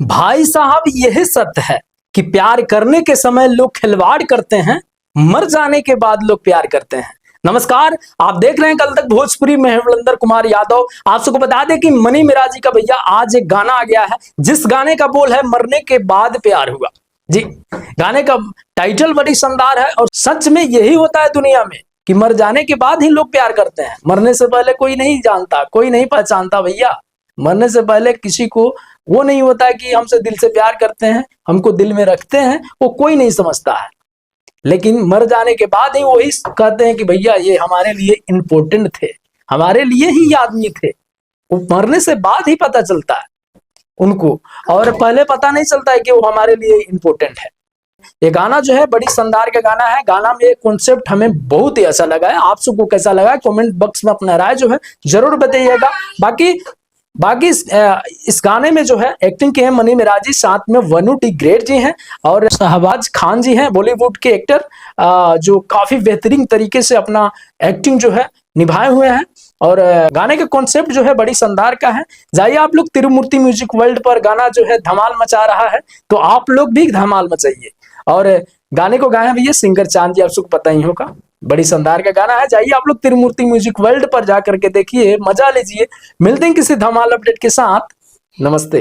भाई साहब यही सत्य है कि प्यार करने के समय लोग खिलवाड़ करते हैं, मर जाने के बाद लोग प्यार करते हैं। नमस्कार, आप देख रहे हैं कल तक भोजपुरी में विरेंद्र कुमार यादव। आप सबको बता दें कि मनी मिराजी का भैया आज एक गाना आ गया है, जिस गाने का बोल है मरने के बाद प्यार हुआ। जी, गाने का टाइटल बड़ी शानदार है और सच में यही होता है दुनिया में कि मर जाने के बाद ही लोग प्यार करते हैं। मरने से पहले कोई नहीं जानता, कोई नहीं पहचानता भैया। मरने से पहले किसी को वो नहीं होता है कि हमसे दिल से प्यार करते हैं, हमको दिल में रखते हैं, वो कोई नहीं समझता है। लेकिन मर जाने के बाद ही वही कहते हैं कि भैया ये हमारे लिए इम्पोर्टेंट थे, हमारे लिए ही आदमी थे। वो मरने से बाद ही पता चलता है उनको, और पहले पता नहीं चलता है कि वो हमारे लिए इम्पोर्टेंट है। ये गाना जो है बड़ी शानदार का गाना है। गाना में कॉन्सेप्ट हमें बहुत ही अच्छा लगा है। आप सबको कैसा लगा है कमेंट बॉक्स में अपना राय जो है जरूर बताइएगा। बाकी इस गाने में जो है एक्टिंग के हैं मनी मिराजी, साथ में वनु टी ग्रेट जी हैं और शहबाज खान जी हैं, बॉलीवुड के एक्टर, जो काफी बेहतरीन तरीके से अपना एक्टिंग जो है निभाए हुए हैं। और गाने का कॉन्सेप्ट जो है बड़ी शानदार का है। जाइए आप लोग तिरुमूर्ति म्यूजिक वर्ल्ड पर, गाना जो है धमाल मचा रहा है, तो आप लोग भी धमाल मचाइए। और गाने को गाए भैया सिंगर चांद जी, आप सबको पता ही होगा, बड़ी शानदार का गाना है। जाइए आप लोग तिरुमूर्ति म्यूजिक वर्ल्ड पर जाकर के देखिए, मजा लीजिए। मिलते हैं किसी धमाल अपडेट के साथ। नमस्ते।